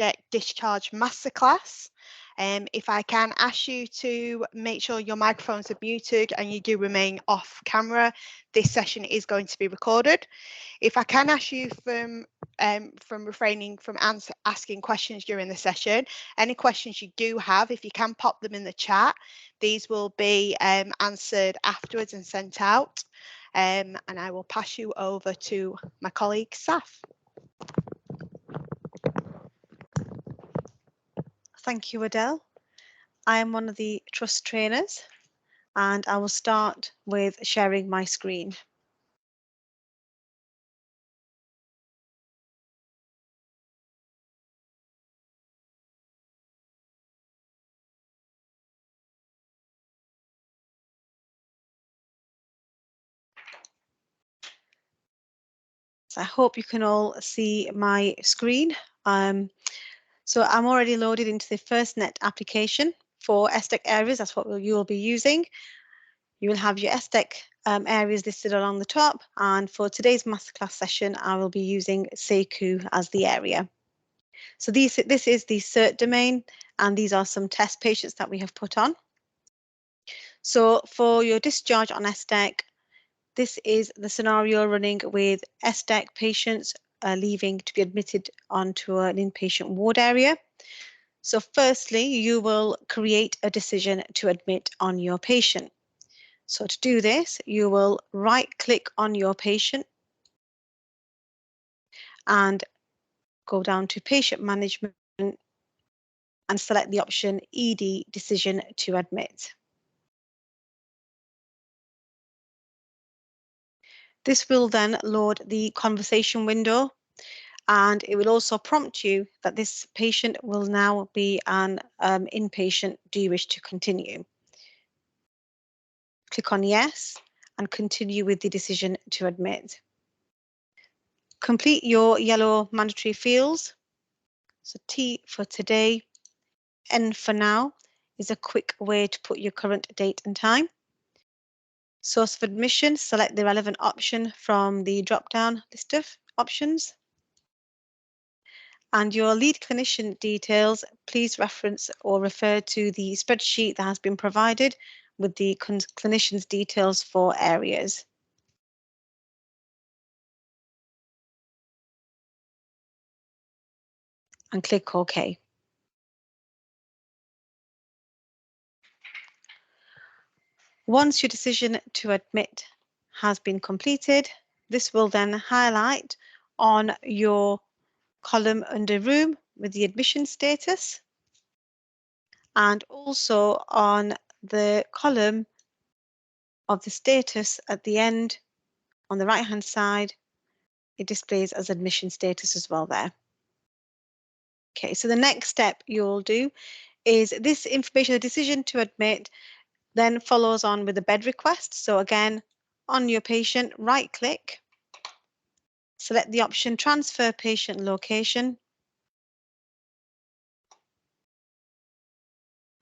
SDEC Discharge Masterclass. If I can ask you to make sure your microphones are muted and you do remain off camera, this session is going to be recorded. If I can ask you from refraining from asking questions during the session, any questions you do have, if you can pop them in the chat, these will be answered afterwards and sent out. And I will pass you over to my colleague, Saf. Thank you, Adele. I am one of the trust trainers, and I will start with sharing my screen. So I hope you can all see my screen. So I'm already loaded into the FirstNet application for SDEC areas. That's what you will be using. You will have your SDEC areas listed along the top. And for today's masterclass session, I will be using SECU as the area. So this is the cert domain, and these are some test patients that we have put on. So for your discharge on SDEC, this is the scenario running with SDEC patients leaving to be admitted onto an inpatient ward area. So firstly, you will create a decision to admit on your patient. So to do this, you will right click on your patient and go down to patient management and select the option ED decision to admit. This will then load the conversation window, and it will also prompt you that this patient will now be an inpatient. Do you wish to continue? Click on yes and continue with the decision to admit. Complete your yellow mandatory fields. So T for today, N for now is a quick way to put your current date and time. Source of admission, select the relevant option from the drop-down list of options. And your lead clinician details, please reference or refer to the spreadsheet that has been provided with the clinician's details for areas. And click OK. Once your decision to admit has been completed, this will then highlight on your column under room with the admission status, and also on the column of the status at the end on the right hand side, it displays as admission status as well there. Okay, so the next step you'll do is this information, the decision to admit, then follows on with the bed request. So again, on your patient, right click, select the option transfer patient location.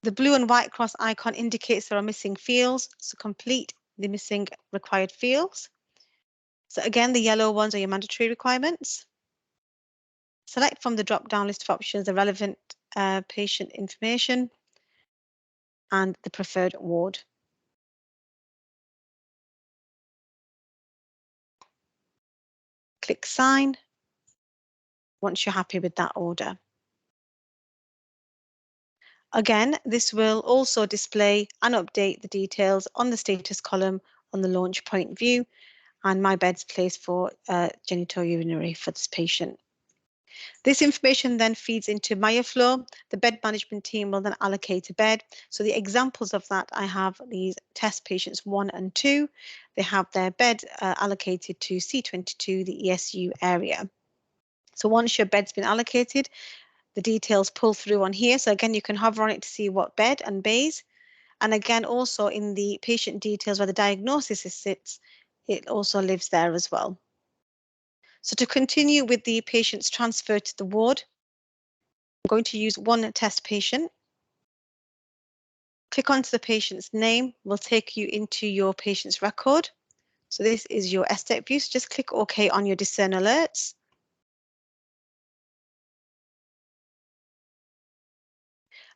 The blue and white cross icon indicates there are missing fields, so complete the missing required fields. So again, the yellow ones are your mandatory requirements. Select from the drop-down list of options the relevant patient information and the preferred ward. Click sign once you're happy with that order. Again, this will also display and update the details on the status column on the launch point view and my bed's placed for genitourinary for this patient. This information then feeds into MyFlow. The bed management team will then allocate a bed. So the examples of that, I have these test patients 1 and 2. They have their bed allocated to C22, the ESU area. So once your bed's been allocated, the details pull through on here. So again, you can hover on it to see what bed and bays. And again, also in the patient details where the diagnosis sits, it also lives there as well. So to continue with the patient's transfer to the ward, I'm going to use one test patient. Click onto the patient's name, will take you into your patient's record. So this is your SDEC view, so just click OK on your discern alerts.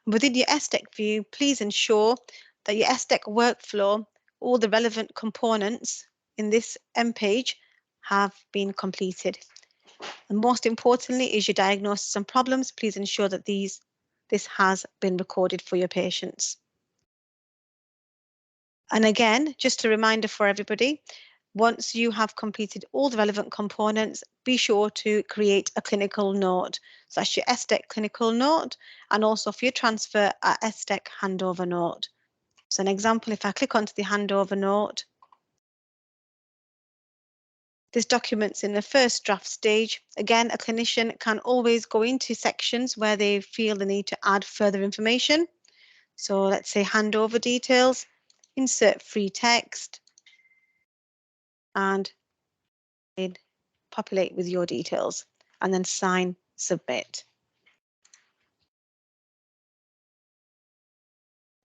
Within your SDEC view, please ensure that your SDEC workflow, all the relevant components in this M page have been completed. And most importantly is your diagnosis and problems. Please ensure that this has been recorded for your patients. And again, just a reminder for everybody, once you have completed all the relevant components, be sure to create a clinical note. So that's your SDEC clinical note, and also for your transfer, a SDEC handover note. So an example, if I click onto the handover note, this document's in the first draft stage. Again, a clinician can always go into sections where they feel the need to add further information. So let's say handover details, insert free text, and populate with your details, and then sign submit.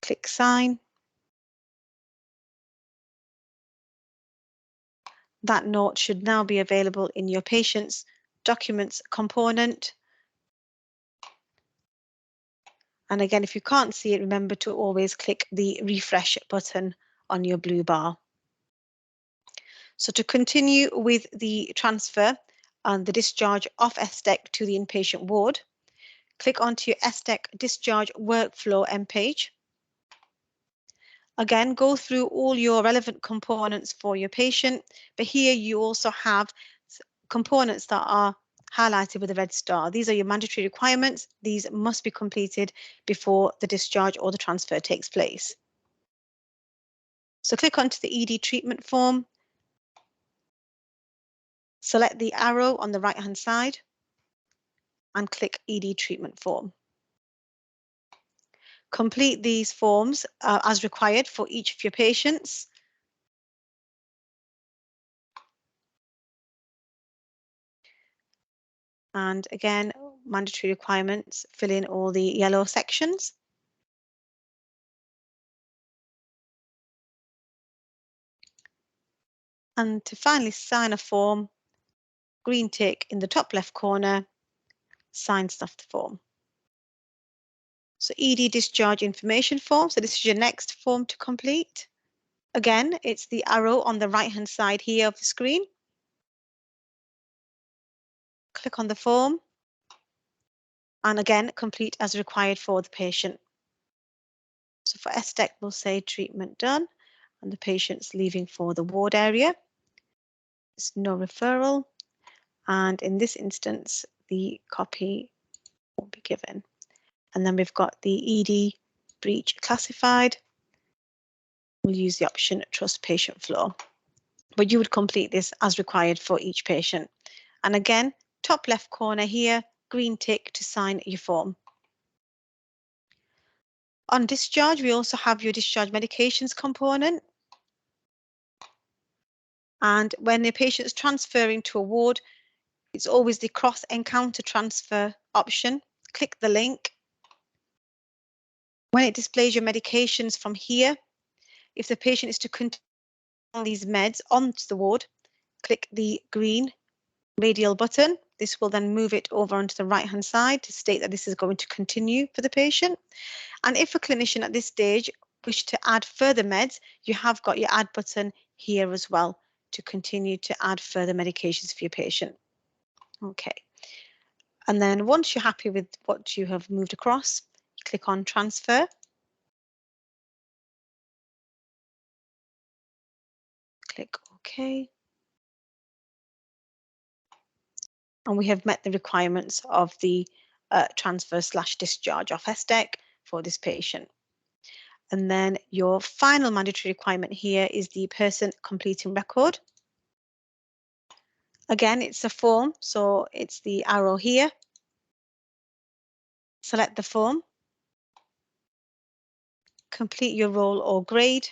Click sign. That note should now be available in your patient's documents component. And again, if you can't see it, remember to always click the refresh button on your blue bar. So to continue with the transfer and the discharge of SDEC to the inpatient ward, click onto your SDEC discharge workflow M page. Again, go through all your relevant components for your patient, but here you also have components that are highlighted with a red star. These are your mandatory requirements. These must be completed before the discharge or the transfer takes place. So click onto the ED treatment form. Select the arrow on the right-hand side and click ED treatment form. Complete these forms as required for each of your patients. And again, mandatory requirements, fill in all the yellow sections. And to finally sign a form, green tick in the top left corner, sign stuff the form. So ED discharge information form. So this is your next form to complete. Again, it's the arrow on the right-hand side here of the screen. Click on the form. And again, complete as required for the patient. So for SDEC, we'll say treatment done, and the patient's leaving for the ward area. There's no referral. And in this instance, the copy won't be given. And then we've got the ED breach classified. We'll use the option trust patient flow. But you would complete this as required for each patient. And again, top left corner here, green tick to sign your form. On discharge, we also have your discharge medications component. And when the patient is transferring to a ward, it's always the cross-encounter transfer option. Click the link. When it displays your medications from here, if the patient is to continue these meds onto the ward, click the green radial button. This will then move it over onto the right-hand side to state that this is going to continue for the patient. And if a clinician at this stage wish to add further meds, you have got your add button here as well to continue to add further medications for your patient. Okay. And then once you're happy with what you have moved across, you click on transfer. Click OK. And we have met the requirements of the transfer/discharge of SDEC for this patient. And then your final mandatory requirement here is the person completing record. Again, it's a form, so it's the arrow here. Select the form. Complete your role or grade.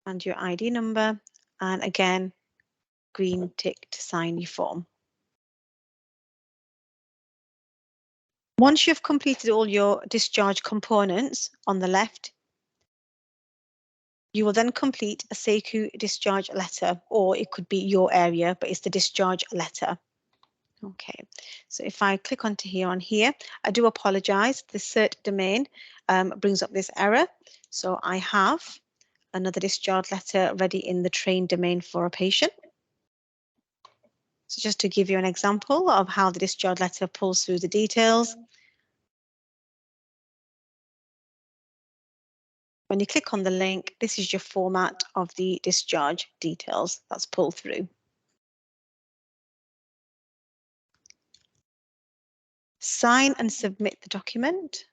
And your ID number. And again, green tick to sign your form. Once you've completed all your discharge components on the left, you will then complete a SECU discharge letter, or it could be your area, but it's the discharge letter. Okay, so if I click onto here on here, I do apologize. The cert domain brings up this error. So I have another discharge letter ready in the train domain for a patient. So just to give you an example of how the discharge letter pulls through the details. When you click on the link, this is your format of the discharge details that's pulled through. Sign and submit the document.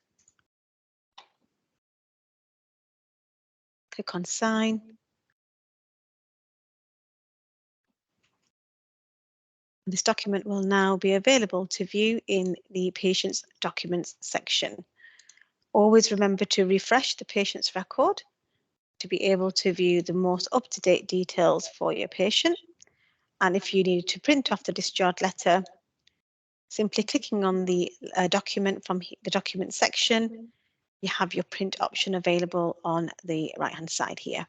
Click on sign. This document will now be available to view in the patient's documents section. Always remember to refresh the patient's record to be able to view the most up-to-date details for your patient. And if you need to print off the discharge letter, simply clicking on the document from the document section, you have your print option available on the right-hand side here.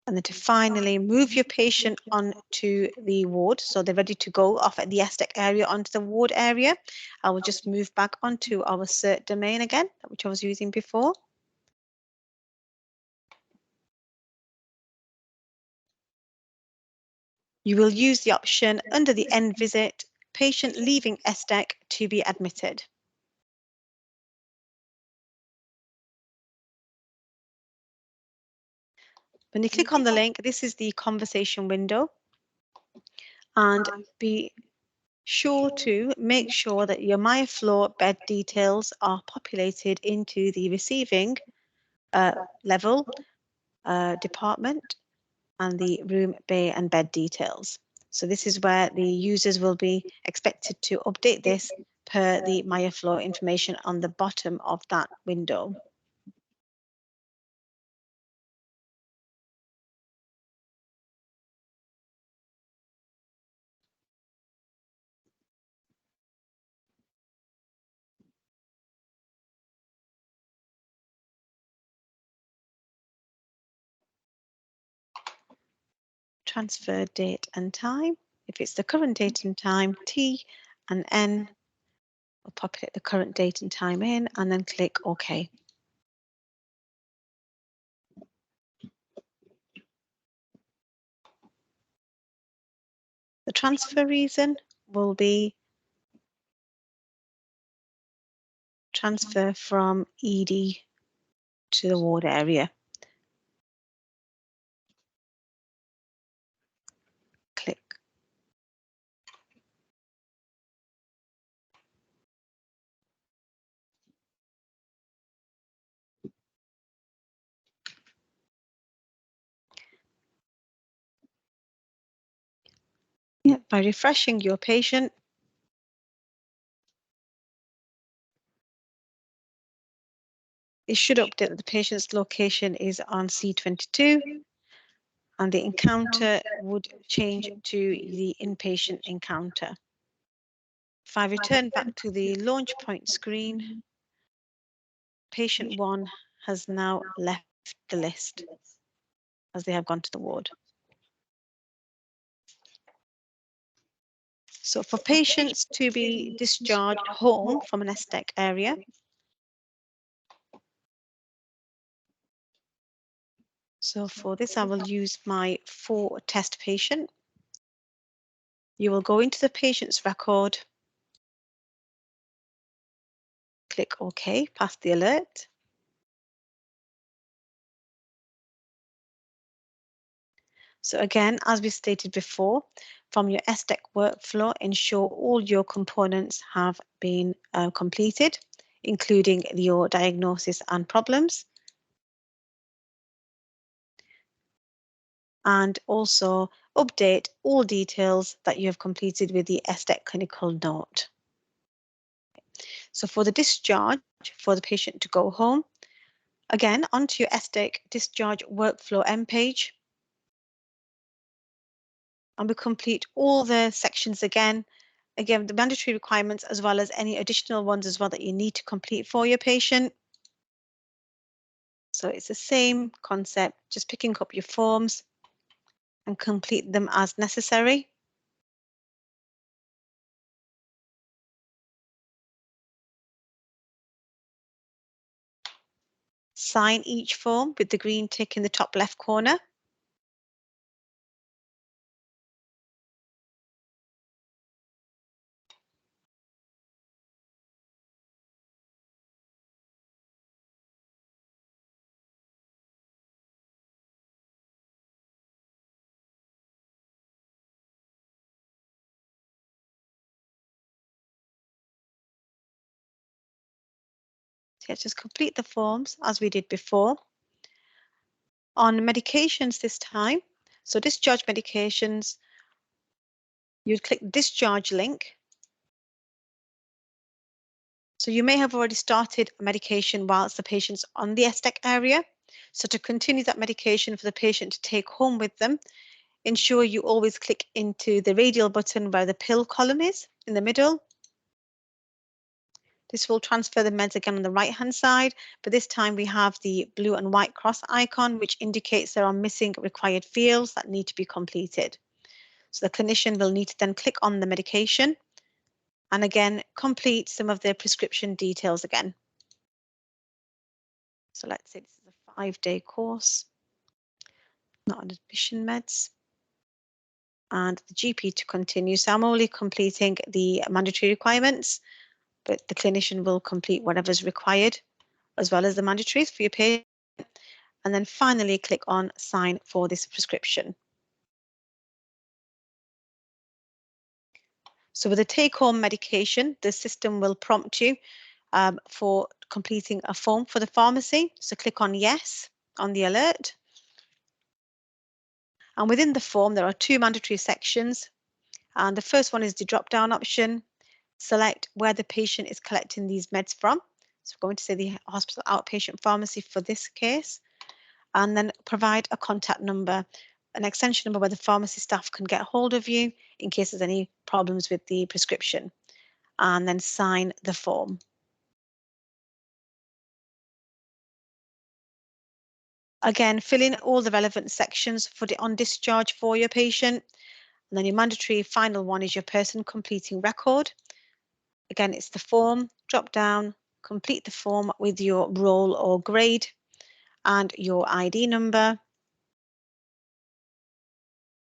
And then to finally move your patient onto the ward, so they're ready to go off at the SDEC area onto the ward area. I will just move back onto our cert domain again, which I was using before. You will use the option under the end visit, patient leaving SDEC to be admitted. When you click on the link, this is the conversation window, and be sure to make sure that your MyFloor bed details are populated into the receiving level, department, and the room, bay, and bed details. So this is where the users will be expected to update this per the MyFloor information on the bottom of that window. Transfer date and time. If it's the current date and time, T and N will populate the current date and time in, and then click OK. The transfer reason will be transfer from ED to the ward area. Click. Yeah, by refreshing your patient, it should update that the patient's location is on C22 and the encounter would change to the inpatient encounter. If I return back to the launch point screen, patient 1 has now left the list as they have gone to the ward. So for patients to be discharged home from an SDEC area, so for this I will use my 4 test patient. You will go into the patient's record, click OK, past the alert. So again, as we stated before, from your SDEC workflow, ensure all your components have been completed, including your diagnosis and problems. And also update all details that you have completed with the SDEC clinical note. So for the discharge, for the patient to go home, again, onto your SDEC discharge workflow end page, and we complete all the sections again. Again, the mandatory requirements as well as any additional ones as well that you need to complete for your patient. So it's the same concept, just picking up your forms and complete them as necessary. Sign each form with the green tick in the top left corner. So let's just complete the forms as we did before. On medications this time, so discharge medications, you'd click discharge link. So you may have already started a medication whilst the patient's on the SDEC area. So to continue that medication for the patient to take home with them, ensure you always click into the radial button where the pill column is in the middle. This will transfer the meds again on the right-hand side, but this time we have the blue and white cross icon, which indicates there are missing required fields that need to be completed. So the clinician will need to then click on the medication and again, complete some of the prescription details again. So let's say this is a 5-day course, not an admission meds. And the GP to continue. So I'm only completing the mandatory requirements, but the clinician will complete whatever's required, as well as the mandatories for your patient. And then finally click on sign for this prescription. So with a take-home medication, the system will prompt you for completing a form for the pharmacy. So click on yes on the alert. And within the form, there are 2 mandatory sections. And the first one is the drop-down option. Select where the patient is collecting these meds from. So we're going to say the hospital outpatient pharmacy for this case. And then provide a contact number, an extension number where the pharmacy staff can get hold of you in case there's any problems with the prescription. And then sign the form. Again, fill in all the relevant sections for the on discharge for your patient. And then your mandatory final one is your person completing record. Again, it's the form, drop down, complete the form with your role or grade and your ID number.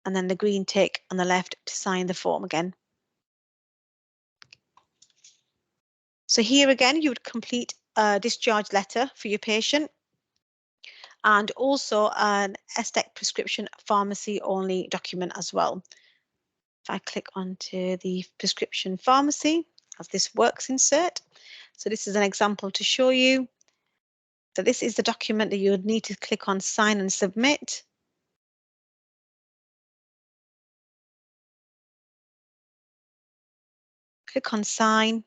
And then the green tick on the left to sign the form again. So here again, you would complete a discharge letter for your patient and also an SDEC prescription pharmacy only document as well. If I click onto the prescription pharmacy as this works insert. So this is an example to show you. So this is the document that you would need to click on sign and submit. Click on sign,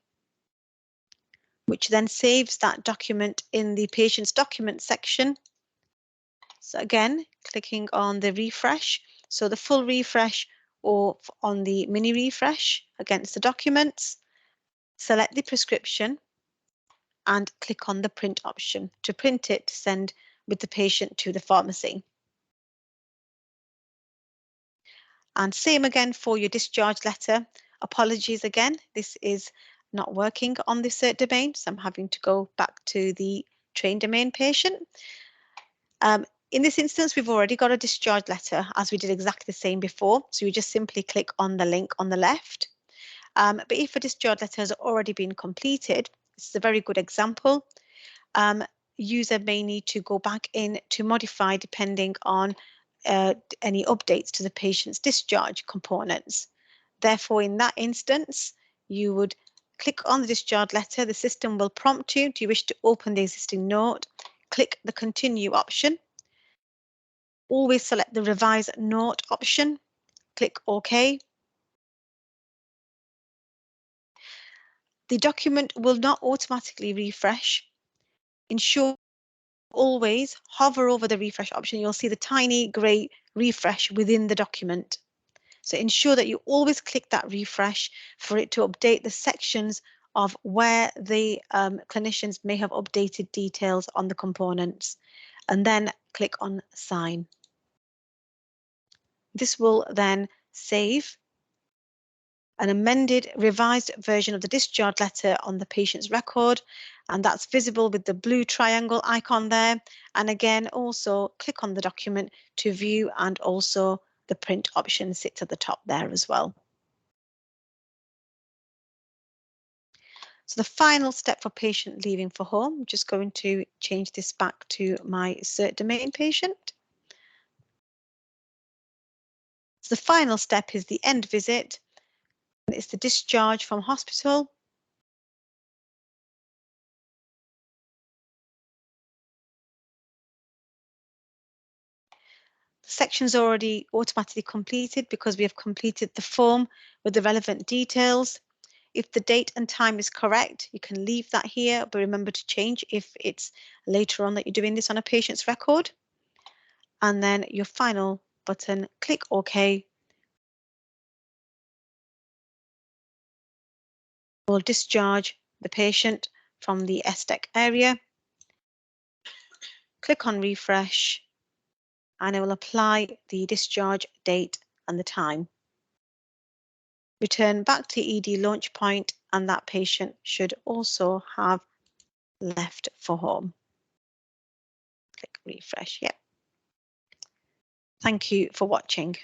which then saves that document in the patient's document section. So again, clicking on the refresh. So the full refresh or on the mini refresh against the documents, select the prescription and click on the print option to print it to send with the patient to the pharmacy. And same again for your discharge letter. Apologies again, this is not working on this domain, so I'm having to go back to the train domain patient. In this instance, we've already got a discharge letter as we did exactly the same before. So you just simply click on the link on the left. But if a discharge letter has already been completed, this is a very good example. User may need to go back in to modify depending on any updates to the patient's discharge components. Therefore, in that instance, you would click on the discharge letter. The system will prompt you, do you wish to open the existing note? Click the continue option. Always select the revise note option. Click OK. The document will not automatically refresh. Ensure always hover over the refresh option. You'll see the tiny grey refresh within the document. So ensure that you always click that refresh for it to update the sections of where the clinicians may have updated details on the components, and then click on sign. This will then save an amended, revised version of the discharge letter on the patient's record, and that's visible with the blue triangle icon there. And again, also click on the document to view, and also the print option sits at the top there as well. So the final step for patient leaving for home, I'm just going to change this back to my cert domain patient. So the final step is the end visit. It's the discharge from hospital. The section's already automatically completed because we have completed the form with the relevant details. If the date and time is correct, you can leave that here, but remember to change if it's later on that you're doing this on a patient's record. And then your final button, click OK. Will discharge the patient from the SDEC area. Click on refresh, and it will apply the discharge date and the time. Return back to ED launch point, and that patient should also have left for home. Click refresh. Yep. Thank you for watching.